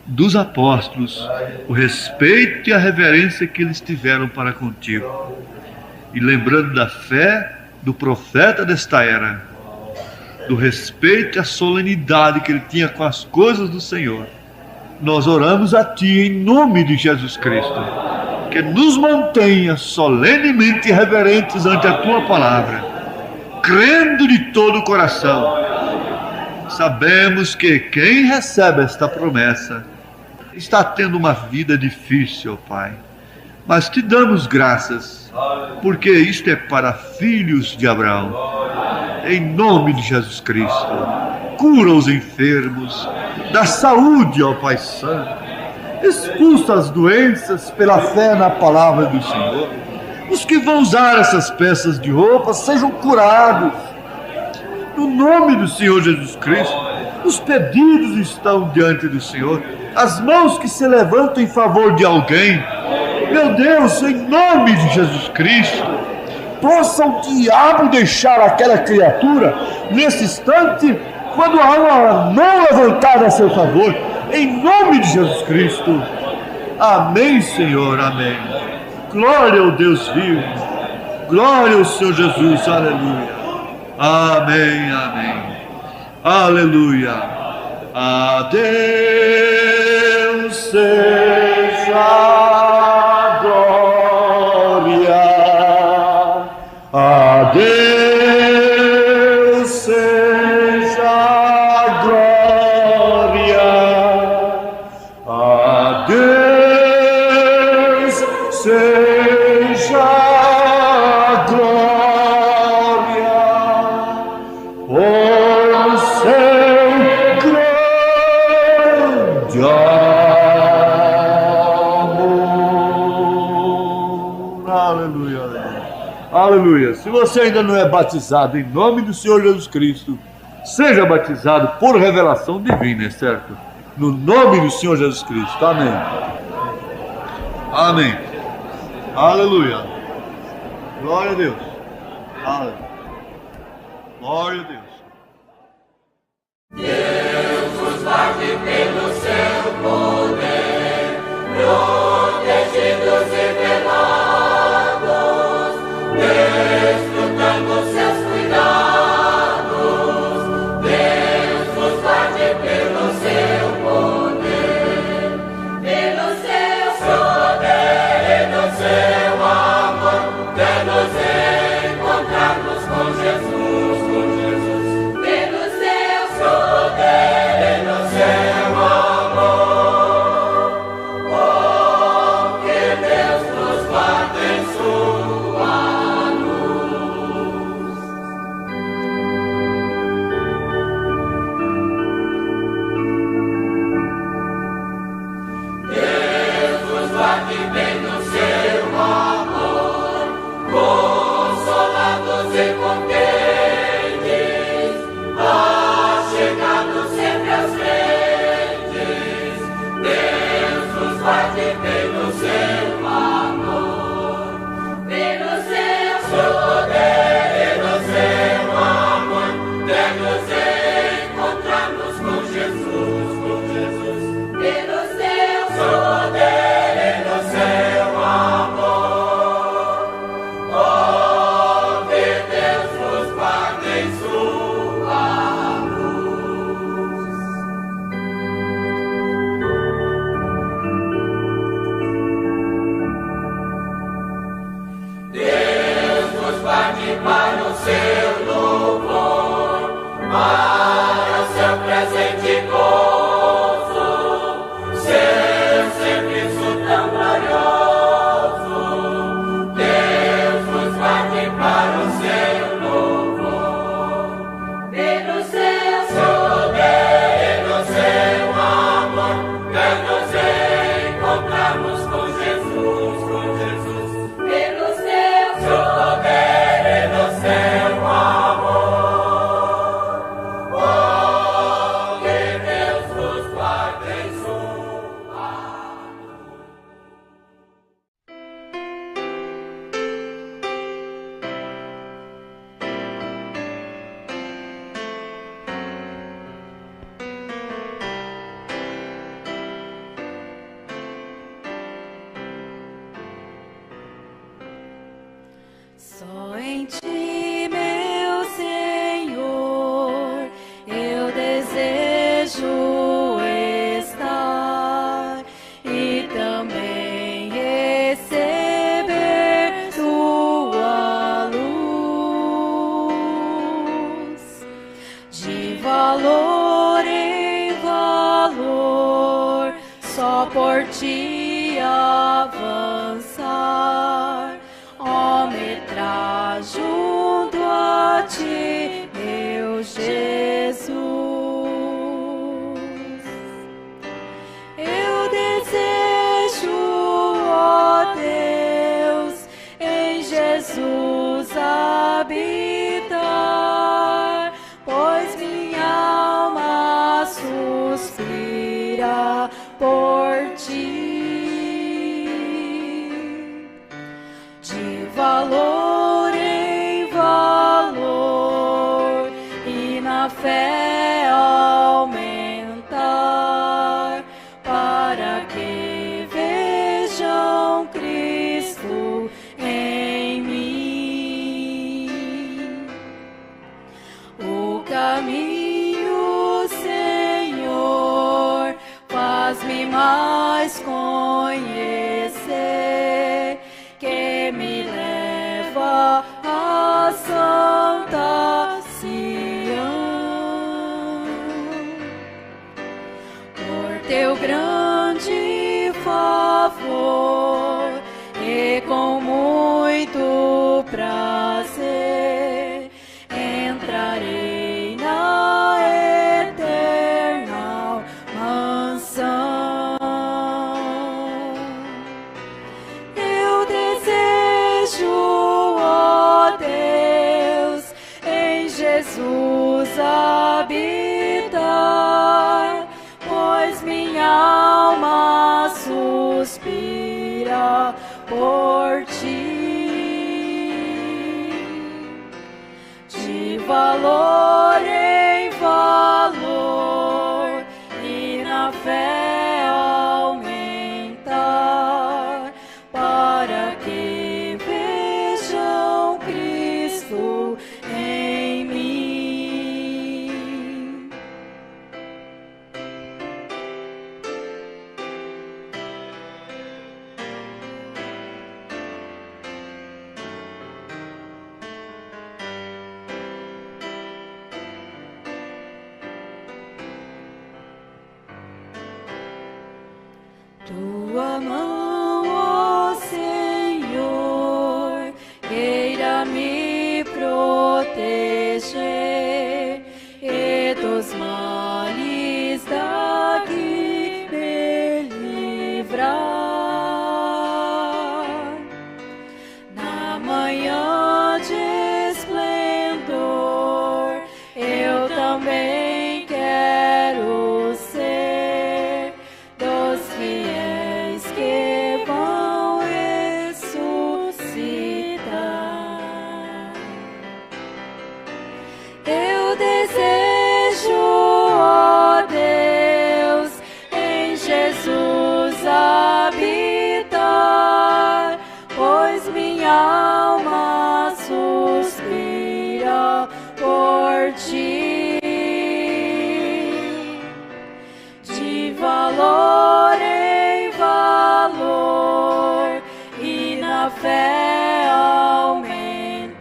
dos apóstolos, o respeito e a reverência que eles tiveram para contigo. E lembrando da fé do profeta desta era, do respeito e a solenidade que ele tinha com as coisas do Senhor, nós oramos a Ti em nome de Jesus Cristo, que nos mantenha solenemente reverentes ante a Tua palavra, crendo de todo o coração. Sabemos que quem recebe esta promessa está tendo uma vida difícil, Pai, mas Te damos graças, porque isto é para filhos de Abraão. Em nome de Jesus Cristo, cura os enfermos, dá saúde ao Pai Santo, expulsa as doenças pela fé na palavra do Senhor. Os que vão usar essas peças de roupa sejam curados, no nome do Senhor Jesus Cristo. Os pedidos estão diante do Senhor, as mãos que se levantam em favor de alguém, meu Deus, em nome de Jesus Cristo, possa o diabo deixar aquela criatura nesse instante, quando há uma mão levantada a seu favor, em nome de Jesus Cristo. Amém, Senhor, amém. Glória ao Deus vivo, glória ao Senhor Jesus, aleluia. Amém, amém, aleluia. A Deus seja a glória, a Deus seja a glória, a Deus seja a glória, por seu grande amor. você ainda não é batizado em nome do Senhor Jesus Cristo, seja batizado por revelação divina, é certo? No nome do Senhor Jesus Cristo. Amém. Amém. Aleluia. Glória a Deus. Aleluia. Glória a Deus. Deus nos guarde pelo seu poder, protegidos e velados, desfrutando seus cuidados. Deus nos guarde pelo seu poder, pelo seu poder e no seu amor, até nos encontrarmos com Jesus. Para o seu louvor, para o seu presente gozo, seu serviço tão glorioso. Deus nos guarde para o seu louvor, pelo seu poder e no seu amor, até nos encontrarmos com Jesus, pelo seu poder. Seu amor, oh, que Deus nos guarde em sua luz. Só em ti, meu Senhor, eu desejo estar e também receber tua luz. De valor em valor, só por ti avançar. Ó, me traz junto a ti, meu Jesus. Eu desejo, ó Deus, em Jesus habitar, pois minha alma suspira por ti. De valor em valor e na fé aumentar, para que vejam Cristo em mim. O caminho, Senhor, faz-me mais conhecer, que me leva a Santa Sião. Por teu grande favor e com muito prazer entrarei na eterna mansão. Eu desejo, ó Deus, Jesus habitar, pois minha alma suspira por ti. De valor em valor e na fé aumentar, para que vejam Cristo em mim. Tua mão, ó Senhor, queira me proteger e dos males daqui me livrar. Na manhã de esplendor, eu também quero ser dos fiéis que vão ressuscitar. Eu desejo, ó Deus, em Jesus habitar, pois minha alma suspira por ti. De valor em valor e na fé aumentar,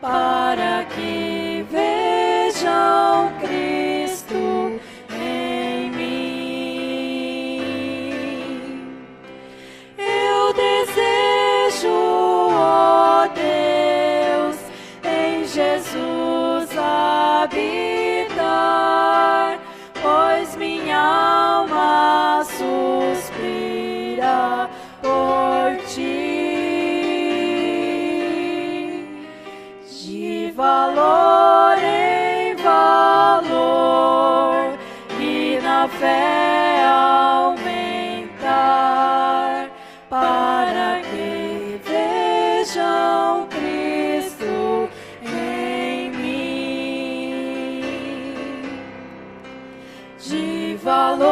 para que vejam Cristo em mim. Eu desejo, ó Deus, em Jesus habitar, pois minha alma suspira por ti. De valor em valor e na fé aumentar, para que vejam Cristo em mim. De valor